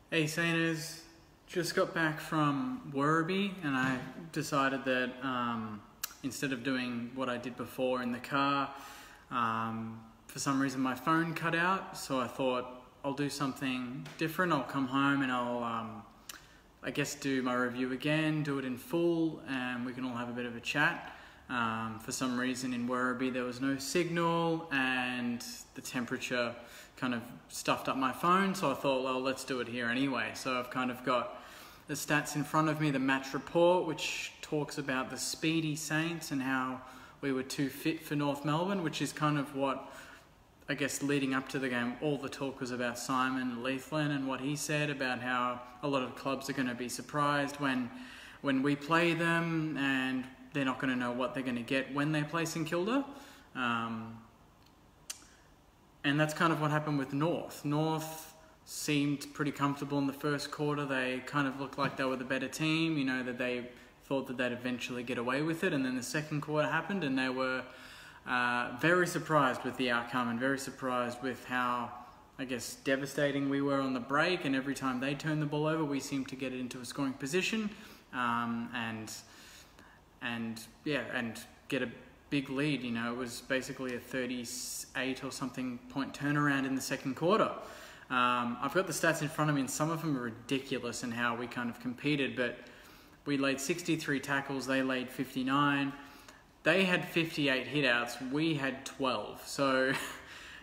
Hey Saners, just got back from Werribee and I decided that instead of doing what I did before in the car, for some reason my phone cut out, so I thought I'll do something different. I'll come home and I'll I guess do my review again, do it in full, and we can all have a bit of a chat. For some reason in Werribee there was no signal and the temperature kind of stuffed up my phone, so I thought, well, let's do it here anyway. So I've kind of got the stats in front of me, the match report, which talks about the speedy Saints and how we were too fit for North Melbourne, which is kind of what, I guess, leading up to the game, all the talk was about Simon Leithland and what he said about how a lot of clubs are going to be surprised when we play them, and they're not going to know what they're going to get when they play St Kilda. And that's kind of what happened with North. North seemed pretty comfortable in the first quarter. They kind of looked like they were the better team, you know, that they thought that they'd eventually get away with it. And then the second quarter happened and they were very surprised with the outcome and very surprised with how, I guess, devastating we were on the break. And every time they turned the ball over, we seemed to get it into a scoring position and get a big lead. You know, it was basically a 38 or something point turnaround in the second quarter. I've got the stats in front of me and some of them are ridiculous in how we kind of competed, but we laid 63 tackles, they laid 59. They had 58 hitouts, we had 12. So,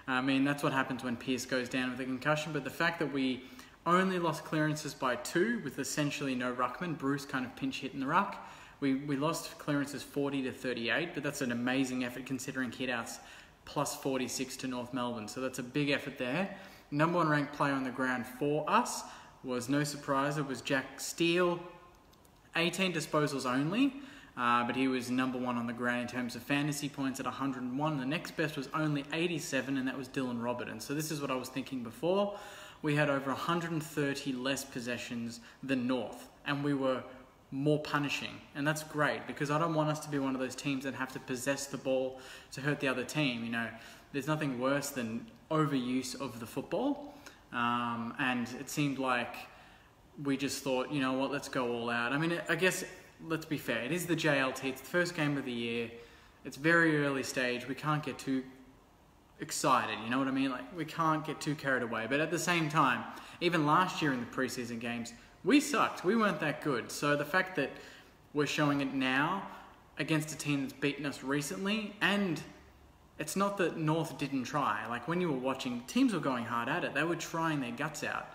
I mean, that's what happens when Pearce goes down with a concussion, but the fact that we only lost clearances by 2 with essentially no ruckman, Bruce kind of pinch hit in the ruck. We lost clearances 40-38, but that's an amazing effort considering hitouts plus 46 to North Melbourne. So that's a big effort there. Number 1 ranked player on the ground for us was, no surprise, it was Jack Steele. 18 disposals only, but he was number 1 on the ground in terms of fantasy points at 101. The next best was only 87, and that was Dylan Robertson. So this is what I was thinking before. We had over 130 less possessions than North, and we were more punishing, and that's great because I don't want us to be one of those teams that have to possess the ball to hurt the other team. You know, there's nothing worse than overuse of the football, and it seemed like we just thought, you know what, let's go all out. I mean, I guess, let's be fair, it is the JLT, it's the first game of the year, it's very early stage, we can't get too excited, you know what I mean? Like, we can't get too carried away, but at the same time, even last year in the preseason games, we sucked. We weren't that good. So the fact that we're showing it now against a team that's beaten us recently, and it's not that North didn't try. Like, when you were watching, teams were going hard at it. They were trying their guts out.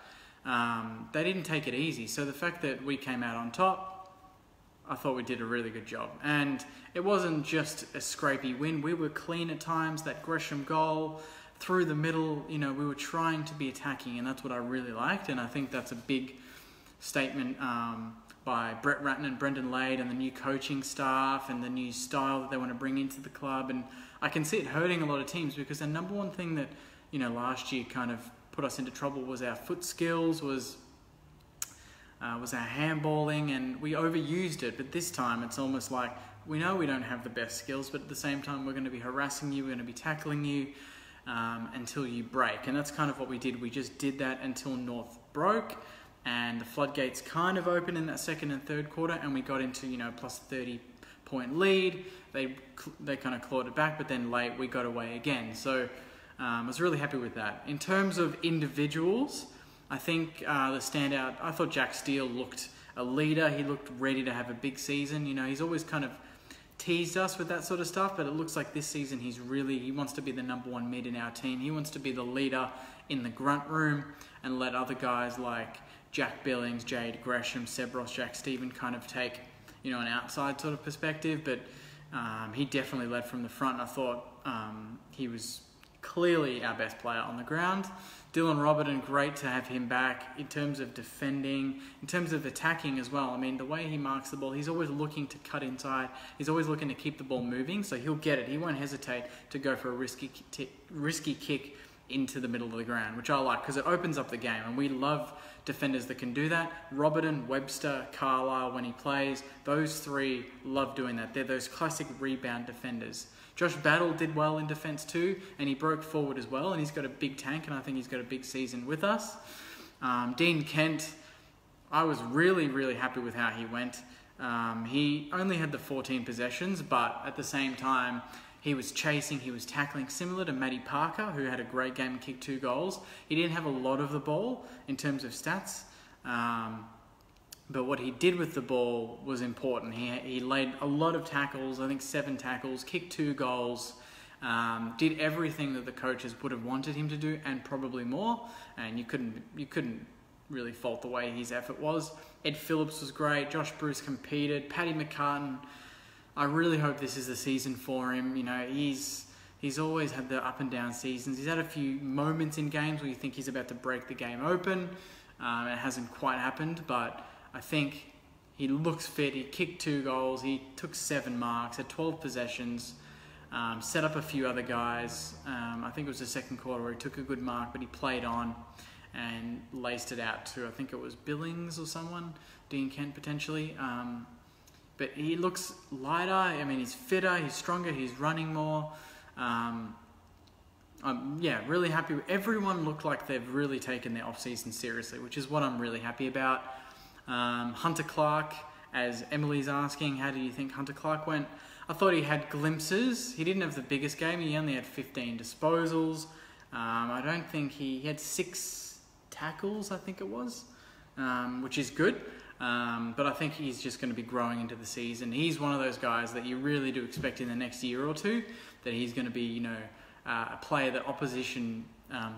They didn't take it easy. So the fact that we came out on top, I thought we did a really good job. And it wasn't just a scrapey win. We were clean at times. That Gresham goal through the middle, you know, we were trying to be attacking, and that's what I really liked. And I think that's a big statement by Brett Ratton and Brendan Lade and the new coaching staff and the new style that they want to bring into the club. And I can see it hurting a lot of teams because the number one thing that, you know, last year kind of put us into trouble was our foot skills, was our handballing, and we overused it. But this time it's almost like we know we don't have the best skills, but at the same time we're going to be harassing you, we're going to be tackling you until you break. And that's kind of what we did. We just did that until North broke. And the floodgates kind of opened in that second and third quarter, and we got into, you know, plus 30-point lead. They kind of clawed it back, but then late we got away again. So I was really happy with that. In terms of individuals, I think the standout, I thought Jack Steele looked a leader. He looked ready to have a big season. You know, he's always kind of teased us with that sort of stuff, but it looks like this season he wants to be the number 1 mid in our team. He wants to be the leader in the grunt room and let other guys like Jack Billings, Jade Gresham, Seb Ross, Jack Stephen kind of take, you know, an outside sort of perspective, but he definitely led from the front. I thought he was clearly our best player on the ground. Dylan Robertson, great to have him back in terms of defending, in terms of attacking as well. I mean, the way he marks the ball, he's always looking to cut inside. He's always looking to keep the ball moving, so he'll get it. He won't hesitate to go for a risky kick into the middle of the ground, which I like because it opens up the game, and we love defenders that can do that. Robertson, Webster, Carlisle, when he plays, those 3 love doing that. They're those classic rebound defenders. Josh Battle did well in defence too, and he broke forward as well, and he's got a big tank, and I think he's got a big season with us. Dean Kent, I was really, really happy with how he went. He only had the 14 possessions, but at the same time, he was chasing, he was tackling, similar to Matty Parker, who had a great game and kicked 2 goals. He didn't have a lot of the ball in terms of stats, but what he did with the ball was important. He laid a lot of tackles, I think 7 tackles, kicked 2 goals, did everything that the coaches would have wanted him to do and probably more, and you couldn't really fault the way his effort was. Ed Phillips was great, Josh Bruce competed, Paddy McCartan, I really hope this is the season for him. You know, he's always had the up and down seasons. He's had a few moments in games where you think he's about to break the game open. It hasn't quite happened, but I think he looks fit. He kicked 2 goals, he took 7 marks, had 12 possessions, set up a few other guys. I think it was the second quarter where he took a good mark, but he played on and laced it out to, I think it was Billings or someone, Dean Kent potentially. But he looks lighter. I mean, he's fitter, he's stronger, he's running more. I'm really happy. Everyone looked like they've really taken their off-season seriously, which is what I'm really happy about. Hunter Clark, as Emily's asking, how do you think Hunter Clark went? I thought he had glimpses. He didn't have the biggest game. He only had 15 disposals. I don't think he had 6 tackles, I think it was, which is good. But I think he's just going to be growing into the season. He's one of those guys that you really do expect in the next year or two that he's going to be, you know, a player that opposition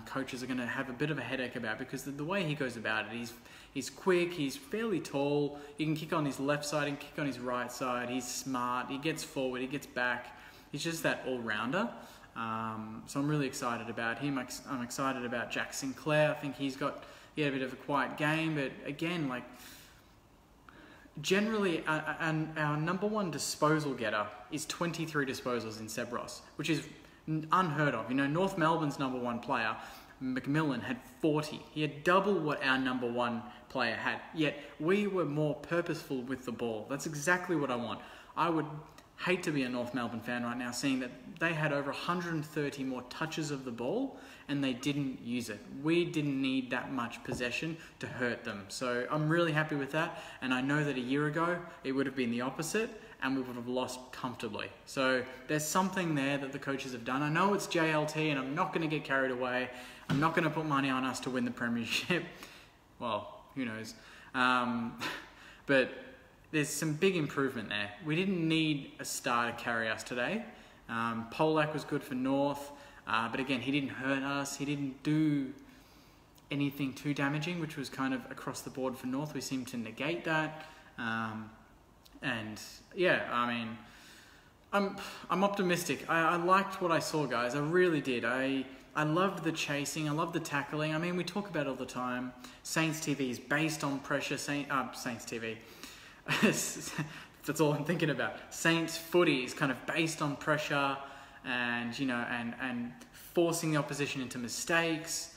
coaches are going to have a bit of a headache about, because the way he goes about it, he's quick, he's fairly tall, he can kick on his left side, he can kick on his right side, he's smart, he gets forward, he gets back, he's just that all-rounder. So I'm really excited about him. I'm excited about Jack Sinclair. I think he had a bit of a quiet game, but again, like, generally, our number 1 disposal getter is 23 disposals in Seb Ross, which is unheard of. You know, North Melbourne's number 1 player, McMillan, had 40. He had double what our number 1 player had, yet we were more purposeful with the ball. That's exactly what I want. I would hate to be a North Melbourne fan right now, seeing that they had over 130 more touches of the ball and they didn't use it. We didn't need that much possession to hurt them. So I'm really happy with that. And I know that a year ago, it would have been the opposite and we would have lost comfortably. So there's something there that the coaches have done. I know it's JLT and I'm not going to get carried away. I'm not going to put money on us to win the premiership. Well, who knows? But there's some big improvement there. We didn't need a star to carry us today. Polak was good for North, but again, he didn't hurt us. He didn't do anything too damaging, which was kind of across the board for North. We seemed to negate that. And yeah, I mean, I'm optimistic. I liked what I saw, guys. I really did. I loved the chasing. I loved the tackling. I mean, we talk about it all the time. Saints TV is based on pressure. Saints TV. That's all I'm thinking about. Saints footy is kind of based on pressure and, you know, and forcing the opposition into mistakes.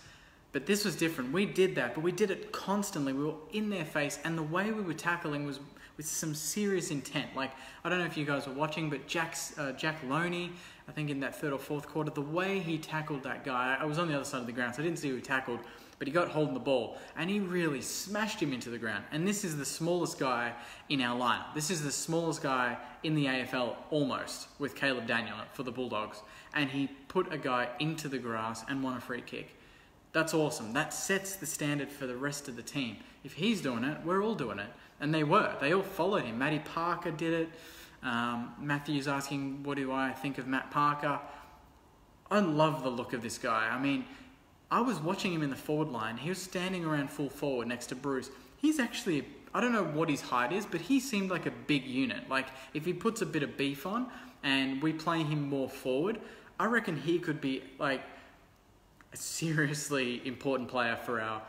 But this was different. We did that, but we did it constantly. We were in their face, and the way we were tackling was with some serious intent. Like, I don't know if you guys were watching, but Jack Loney, I think in that 3rd or 4th quarter, the way he tackled that guy, I was on the other side of the ground, so I didn't see who he tackled, but he got hold of the ball, and he really smashed him into the ground. And this is the smallest guy in our lineup. This is the smallest guy in the AFL, almost, with Caleb Daniel for the Bulldogs. And he put a guy into the grass and won a free kick. That's awesome. That sets the standard for the rest of the team. If he's doing it, we're all doing it. And they were. They all followed him. Matty Parker did it. Matthew's asking, what do I think of Matt Parker? I love the look of this guy. I mean, I was watching him in the forward line. He was standing around full forward next to Bruce. He's actually, I don't know what his height is, but he seemed like a big unit. Like, if he puts a bit of beef on and we play him more forward, I reckon he could be like a seriously important player for our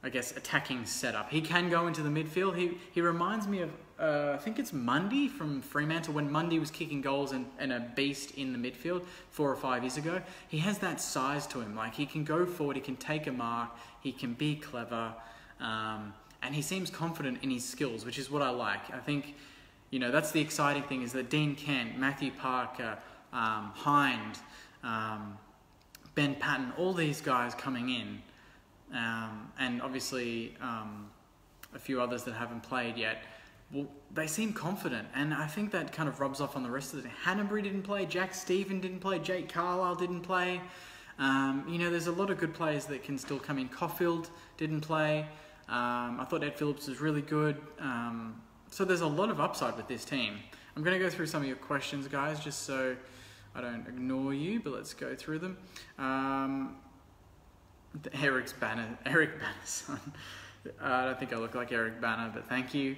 I guess, attacking setup. He can go into the midfield. He reminds me of, I think it's Mundy from Fremantle, when Mundy was kicking goals and a beast in the midfield 4 or 5 years ago. He has that size to him. Like, he can go forward, he can take a mark, he can be clever, and he seems confident in his skills, which is what I like. I think, you know, that's the exciting thing, is that Dean Kent, Matthew Parker, Hind, Ben Patton, all these guys coming in, and obviously a few others that haven't played yet. Well, they seem confident, and I think that kind of rubs off on the rest of the team. Hanbury didn't play, Jack Stephen didn't play, Jake Carlisle didn't play. There's a lot of good players that can still come in. Caulfield didn't play. I thought Ed Phillips was really good. So there's a lot of upside with this team. I'm going to go through some of your questions, guys, just so I don't ignore you, but let's go through them. Eric Banner's son. I don't think I look like Eric Banner, but thank you.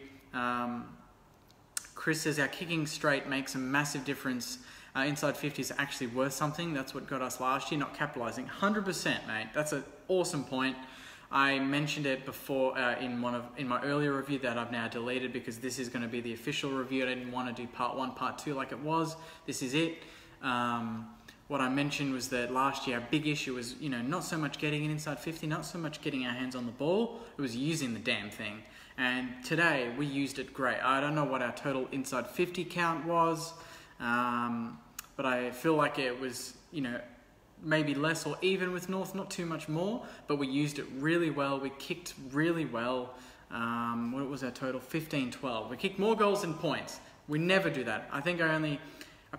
Chris says our kicking straight makes a massive difference. Inside 50 is actually worth something. That's what got us last year, not capitalising. 100%, mate. That's an awesome point. I mentioned it before in my earlier review that I've now deleted because this is going to be the official review. I didn't want to do part 1, part 2 like it was. This is it. What I mentioned was that last year our big issue was, not so much getting it inside 50, not so much getting our hands on the ball. It was using the damn thing. And today we used it great. I don't know what our total inside 50 count was, but I feel like it was, maybe less or even with North, not too much more, but we used it really well. We kicked really well. What was our total? 15-12. We kicked more goals than points. We never do that. I think I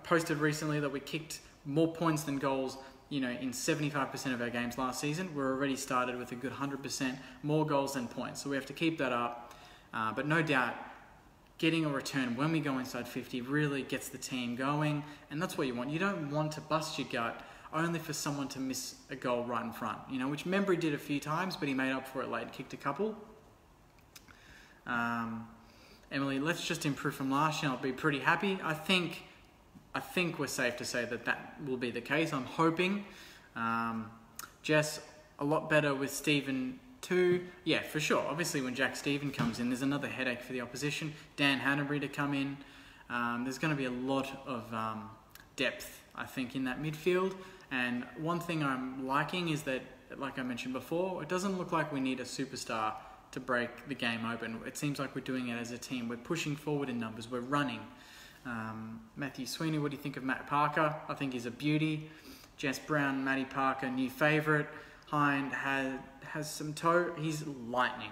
posted recently that we kicked more points than goals, in 75% of our games last season. We're already started with a good 100% more goals than points. So we have to keep that up. But no doubt, getting a return when we go inside 50 really gets the team going. And that's what you want. You don't want to bust your gut only for someone to miss a goal right in front, which Membry did a few times, but he made up for it late, kicked a couple. Emily, let's just improve from last year. I'll be pretty happy. I think we're safe to say that will be the case. I'm hoping. Jess, a lot better with Stephen too. Yeah, for sure. Obviously, when Jack Stephen comes in, there's another headache for the opposition. Dan Hanbury to come in. There's going to be a lot of depth, I think, in that midfield. And one thing I'm liking is that, like I mentioned before, it doesn't look like we need a superstar to break the game open. It seems like we're doing it as a team. We're pushing forward in numbers. We're running. Matthew Sweeney, what do you think of Matt Parker? I think he's a beauty. Jess Brown, Matty Parker, new favourite. Hind has some toe. He's lightning.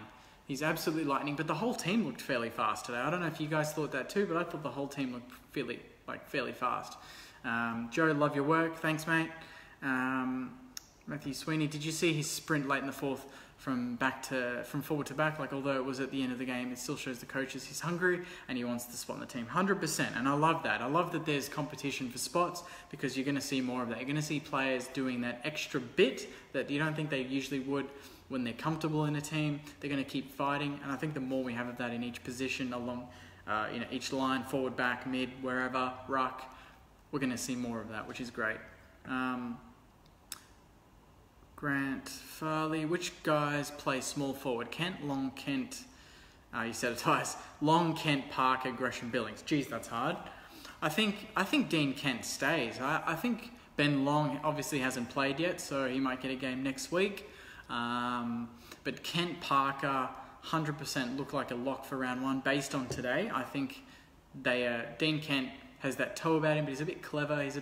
He's absolutely lightning. But the whole team looked fairly fast today. I don't know if you guys thought that too, but I thought the whole team looked fairly fast. Joe, love your work. Thanks, mate. Matthew Sweeney, did you see his sprint late in the fourth from forward to back? Although it was at the end of the game, it still shows the coaches he's hungry and he wants the spot in the team. 100%. And I love that. I love that there's competition for spots because you're going to see more of that. You're going to see players doing that extra bit that you don't think they usually would when they're comfortable in a team. They're going to keep fighting. And I think the more we have of that in each position along each line, forward, back, mid, wherever, ruck, we're going to see more of that, which is great. Grant Farley, which guys play small forward? Kent, Long, Kent, you said it twice. Long, Kent, Parker, Gresham, Billings. Geez, that's hard. I think Dean Kent stays. I think Ben Long obviously hasn't played yet, so he might get a game next week. But Kent, Parker, 100% look like a lock for round 1 based on today. I think Dean Kent has that toe about him, but he's a bit clever. He's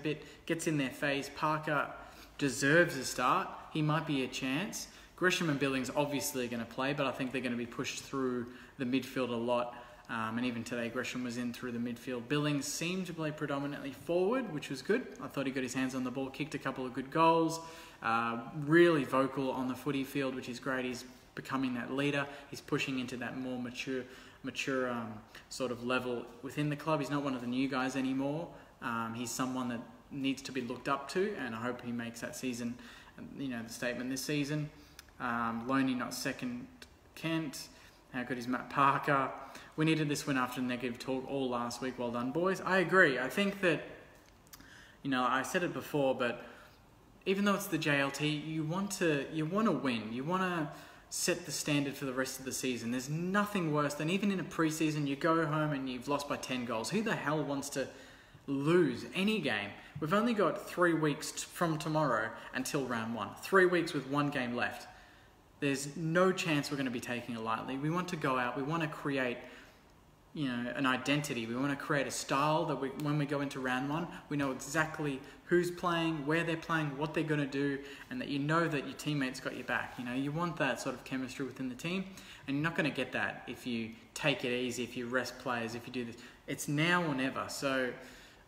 gets in their face. Parker deserves a start. He might be a chance. Gresham and Billings obviously are going to play, but I think they're going to be pushed through the midfield a lot. And even today, Gresham was in through the midfield. Billings seemed to play predominantly forward, which was good. I thought he got his hands on the ball, kicked a couple of good goals. Really vocal on the footy field, which is great. He's becoming that leader. He's pushing into that more mature sort of level within the club. He's not one of the new guys anymore. He's someone that needs to be looked up to, and I hope he makes that season, the statement this season. Loney not second, Kent. How good is Matt Parker? We needed this win after negative talk all last week. Well done, boys. I agree. I think that, I said it before, but even though it's the JLT, you want to win. You want to set the standard for the rest of the season. There's nothing worse than even in a preseason, you go home and you've lost by 10 goals. Who the hell wants to lose any game? We've only got 3 weeks from tomorrow until round 1. 3 weeks with 1 game left. There's no chance we're going to be taking it lightly. We want to go out. We want to create an identity. We want to create a style that when we go into round one, we know exactly who's playing, where they're playing, what they're going to do, and that you know that your teammates got your back. You want that sort of chemistry within the team, and you're not going to get that if you take it easy, if you rest players, if you do this. It's now or never. So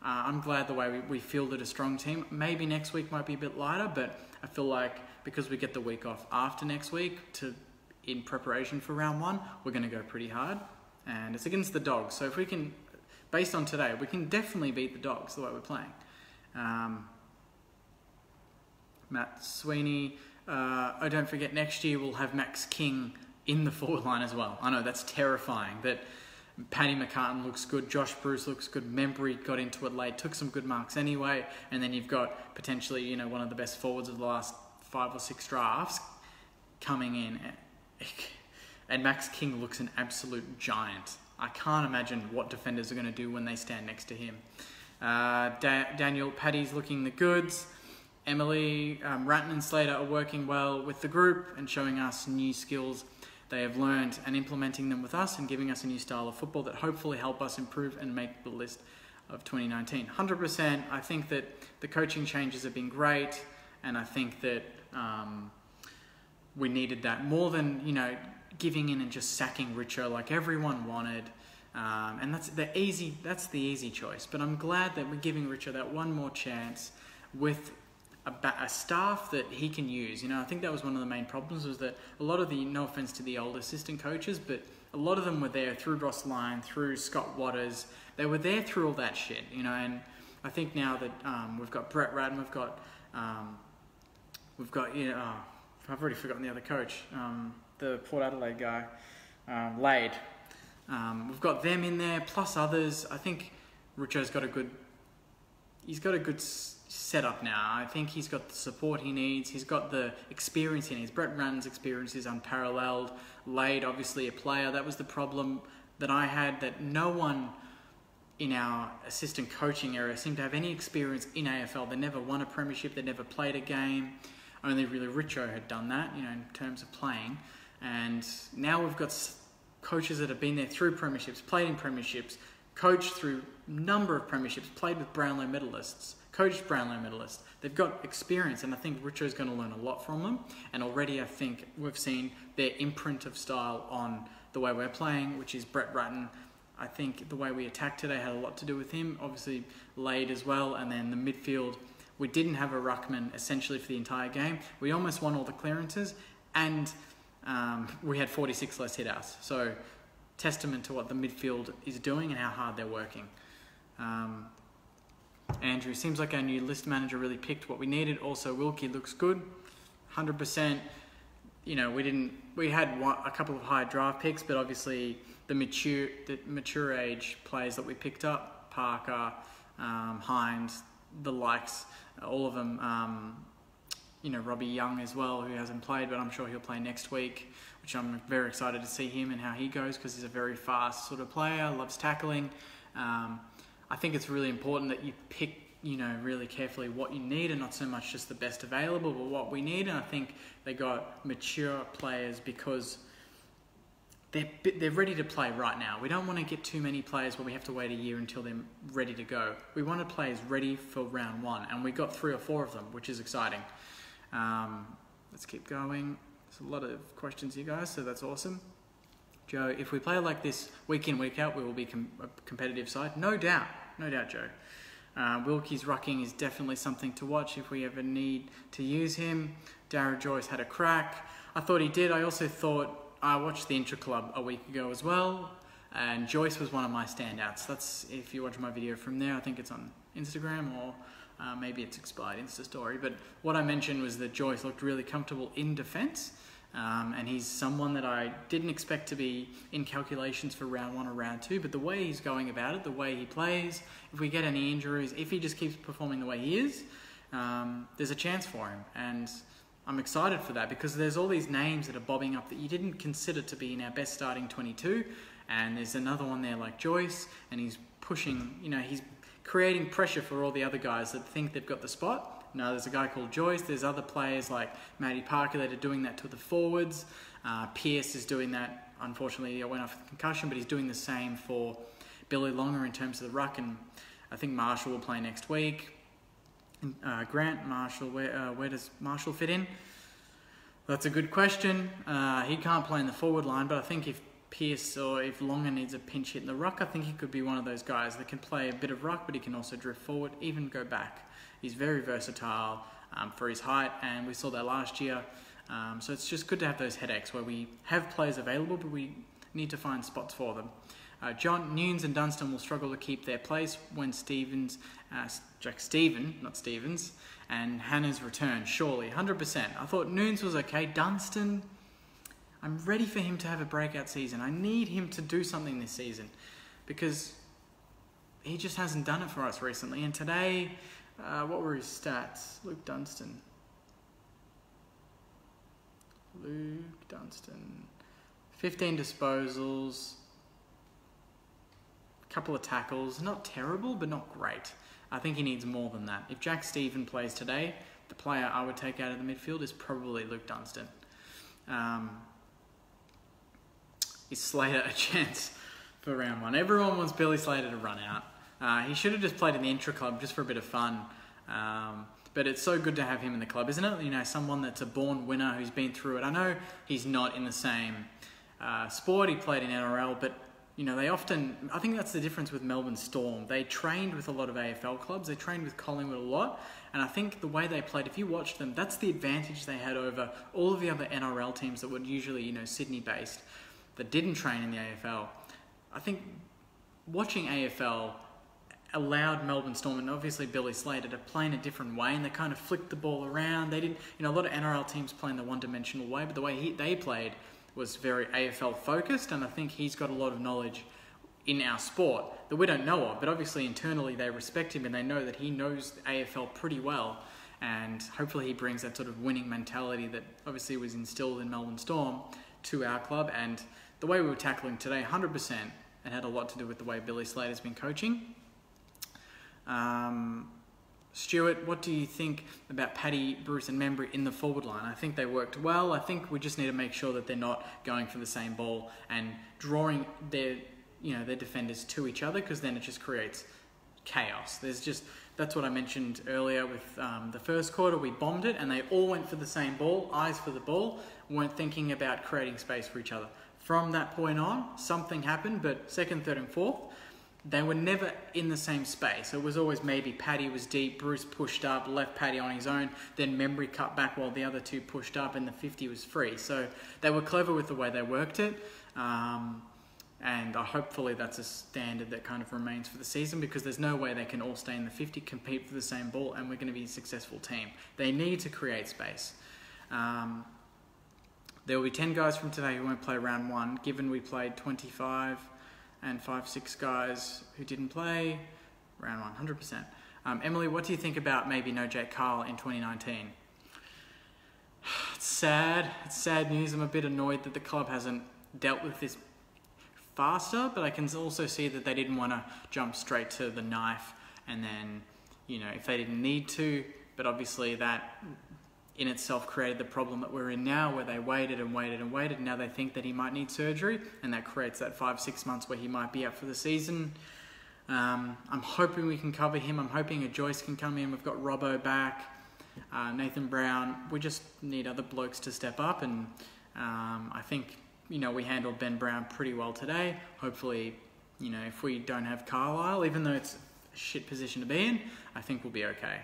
I'm glad the way we fielded a strong team. Maybe next week might be a bit lighter, but I feel like because we get the week off after next week in preparation for round one, we're going to go pretty hard. And it's against the Dogs. So if we can, based on today, we can definitely beat the Dogs the way we're playing. Matt Sweeney. Don't forget, next year we'll have Max King in the forward line as well. I know, that's terrifying. But Paddy McCartan looks good. Josh Bruce looks good. Membry got into it late. Took some good marks anyway. And then you've got potentially, one of the best forwards of the last 5 or 6 drafts coming in. And Max King looks an absolute giant. I can't imagine what defenders are going to do when they stand next to him. Daniel, Paddy's looking the goods. Emily, Ratton and Slater are working well with the group and showing us new skills they have learned and implementing them with us and giving us a new style of football that hopefully help us improve and make the list of 2019. 100%. I think that the coaching changes have been great, and I think that we needed that more than, giving in and just sacking Richo like everyone wanted. And that's the easy choice. But I'm glad that we're giving Richo that one more chance with a staff that he can use. I think that was one of the main problems, was that a lot of no offense to the old assistant coaches, but a lot of them were there through Ross Lyon, through Scott Waters. They were there through all that shit, and I think now that we've got Brett Ratton, we've got I've already forgotten the other coach, the Port Adelaide guy, Lade. We've got them in there, plus others. I think Richo's got a good setup now. I think he's got the support he needs. He's got the experience he needs. Brett Ratton's experience is unparalleled. Lade, obviously a player. That was the problem that I had, that no one in our assistant coaching area seemed to have any experience in AFL. They never won a premiership. They never played a game. Only really Richo had done that, in terms of playing. And now we've got coaches that have been there through premierships, played in premierships, coached through a number of premierships, played with Brownlow medalists, coached Brownlow medalists. They've got experience, and I think Richo's going to learn a lot from them. And already I think we've seen their imprint of style on the way we're playing, which is Brett Ratton. I think the way we attacked today had a lot to do with him. Obviously, Lade as well, and then the midfield. We didn't have a ruckman essentially for the entire game. We almost won all the clearances, and we had 46 less hit-outs. So, testament to what the midfield is doing and how hard they're working. Andrew, seems like our new list manager really picked what we needed. Also, Wilkie looks good, 100%. We had a couple of high draft picks, but obviously the mature age players that we picked up, Parker, Hines, the likes, all of them, Robbie Young as well, who hasn't played, but I'm sure he'll play next week, which I'm very excited to see him and how he goes, because he's a very fast sort of player, loves tackling. I think it's really important that you pick, really carefully what you need, and not so much just the best available, but what we need. And I think they got mature players because they're ready to play right now. We don't want to get too many players where we have to wait a year until they're ready to go. We wanted players ready for round one, and we got 3 or 4 of them, which is exciting. Let's keep going. There's a lot of questions, you guys, so that's awesome. Joe, if we play like this week in, week out, we will be a competitive side. No doubt, Joe. Wilkie's rucking is definitely something to watch if we ever need to use him. Darragh Joyce had a crack. I thought he did. I also thought, I watched the Intra Club a week ago as well, and Joyce was one of my standouts. That's, if you watch my video from there, I think it's on Instagram, or maybe it's expired Insta story. But what I mentioned was that Joyce looked really comfortable in defence, and he's someone that I didn't expect to be in calculations for round 1 or round 2, but the way he's going about it, the way he plays, if we get any injuries, if he just keeps performing the way he is, there's a chance for him. And I'm excited for that, because there's all these names that are bobbing up that you didn't consider to be in our best starting 22, and there's another one there like Joyce, and he's pushing, he's creating pressure for all the other guys that think they've got the spot. No, there's a guy called Joyce. There's other players like Matty Parker that are doing that to the forwards. Pearce is doing that. Unfortunately, he went off with concussion, but he's doing the same for Billy Longer in terms of the ruck. And I think Marshall will play next week. Grant Marshall, where does Marshall fit in? That's a good question. He can't play in the forward line, but I think if Pearce or if Longer needs a pinch hit in the ruck, I think he could be one of those guys that can play a bit of ruck, but he can also drift forward, even go back. He's very versatile for his height, and we saw that last year. So it's just good to have those headaches where we have players available, but we need to find spots for them. Nunes and Dunstan will struggle to keep their place when Jack Stephen, not Stevens, and Hannah's return, surely, 100%. I thought Nunes was okay. Dunstan, I'm ready for him to have a breakout season. I need him to do something this season because he just hasn't done it for us recently. And today, what were his stats? Luke Dunstan, 15 disposals, a couple of tackles. Not terrible, but not great. I think he needs more than that. If Jack Stephen plays today, the player I would take out of the midfield is probably Luke Dunstan. Is Slater a chance for round one? Everyone wants Billy Slater to run out. He should have just played in the intra-club just for a bit of fun. But it's so good to have him in the club, isn't it? You know, someone that's a born winner who's been through it. I know he's not in the same sport. He played in NRL, but you know, I think that's the difference with Melbourne Storm. They trained with a lot of AFL clubs. They trained with Collingwood a lot. And I think the way they played, if you watch them, that's the advantage they had over all of the other NRL teams that were usually, you know, Sydney-based, that didn't train in the AFL. I think watching AFL allowed Melbourne Storm and obviously Billy Slater to play in a different way, and they kind of flicked the ball around. They didn't, you know, a lot of NRL teams play in the one-dimensional way, but the way they played was very AFL focused, and I think he's got a lot of knowledge in our sport that we don't know of, but obviously internally they respect him and they know that he knows the AFL pretty well, and hopefully he brings that sort of winning mentality that obviously was instilled in Melbourne Storm to our club. And the way we were tackling today, 100%, it had a lot to do with the way Billy Slater's been coaching. Stuart, what do you think about Paddy, Bruce and Membry in the forward line? I think they worked well. I think we just need to make sure that they're not going for the same ball and drawing their defenders to each other, because then it just creates chaos. That's what I mentioned earlier with the first quarter. We bombed it and they all went for the same ball, eyes for the ball, weren't thinking about creating space for each other. From that point on, something happened, but second, third and fourth, they were never in the same space. It was always maybe Paddy was deep, Bruce pushed up, left Paddy on his own, then Membry cut back while the other two pushed up and the 50 was free. So they were clever with the way they worked it. And hopefully that's a standard that kind of remains for the season, because there's no way they can all stay in the 50, compete for the same ball, and we're going to be a successful team. They need to create space. There will be 10 guys from today who won't play round one, given we played 25 and 5-6 guys who didn't play round one, 100%. Emily, what do you think about maybe no Jake Carl in 2019? It's sad. It's sad news. I'm a bit annoyed that the club hasn't dealt with this faster, but I can also see that they didn't want to jump straight to the knife, and then, you know, if they didn't need to, but obviously that in itself created the problem that we're in now, where they waited and waited and waited. Now they think that he might need surgery, and that creates that 5-6 months where he might be out for the season. I'm hoping we can cover him. I'm hoping a Joyce can come in. We've got Robbo back, Nathan Brown. We just need other blokes to step up, and I think, you know, we handled Ben Brown pretty well today. Hopefully, you know, if we don't have Carlisle, even though it's a shit position to be in, I think we'll be okay.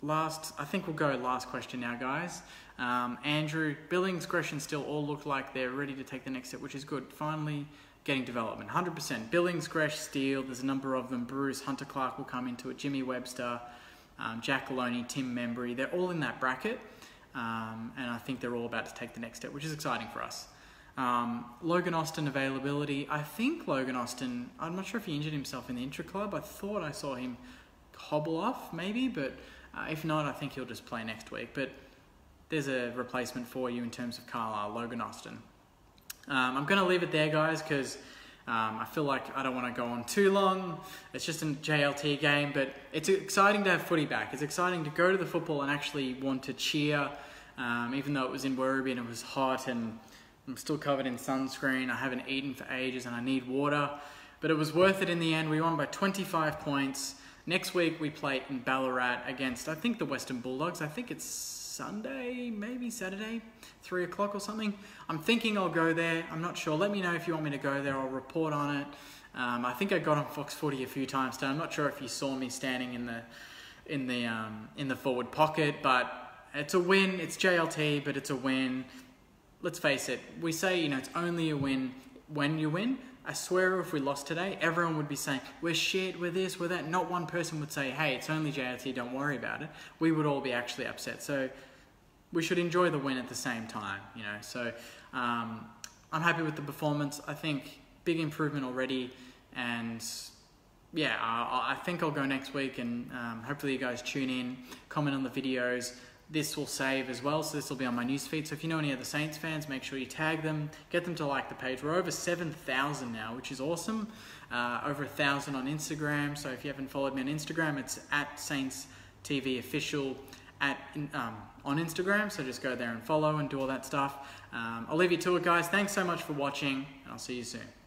I think we'll go last question now, guys. Andrew, Billings, Gresham still all look like they're ready to take the next step, which is good. Finally getting development, 100%. Billings, Gresh, Steele, there's a number of them. Bruce, Hunter Clark will come into it. Jimmy Webster, Jack Maloney, Tim Membry, they're all in that bracket. And I think they're all about to take the next step, which is exciting for us. Logan Austin availability. I think Logan Austin, I'm not sure if he injured himself in the intra-club. I thought I saw him hobble off maybe, but if not, I think he'll just play next week. But there's a replacement for you in terms of Carlisle, Logan Austin. I'm going to leave it there, guys, because I feel like I don't want to go on too long. It's just a JLT game, but it's exciting to have footy back. It's exciting to go to the football and actually want to cheer, even though it was in Werribee and it was hot and I'm still covered in sunscreen. I haven't eaten for ages and I need water. But it was worth it in the end. We won by 25 points. Next week we play in Ballarat against, I think, the Western Bulldogs. I think it's Sunday, maybe Saturday, 3 o'clock or something. I'm thinking I'll go there. I'm not sure. Let me know if you want me to go there. I'll report on it. I think I got on Fox Footy a few times today. I'm not sure if you saw me standing in the forward pocket, but it's a win. It's JLT, but it's a win. Let's face it. We say, it's only a win when you win. I swear if we lost today, everyone would be saying, we're shit, we're this, we're that. Not one person would say, hey, it's only JLT, don't worry about it. We would all be actually upset. So we should enjoy the win at the same time, So I'm happy with the performance. I think big improvement already. And yeah, I think I'll go next week and hopefully you guys tune in, comment on the videos. This will save as well, so this will be on my newsfeed. So if you know any other Saints fans, make sure you tag them, get them to like the page. We're over 7,000 now, which is awesome. Over 1,000 on Instagram. So if you haven't followed me on Instagram, it's at Saints TV Official on Instagram. So just go there and follow and do all that stuff. I'll leave you to it, guys. Thanks so much for watching, and I'll see you soon.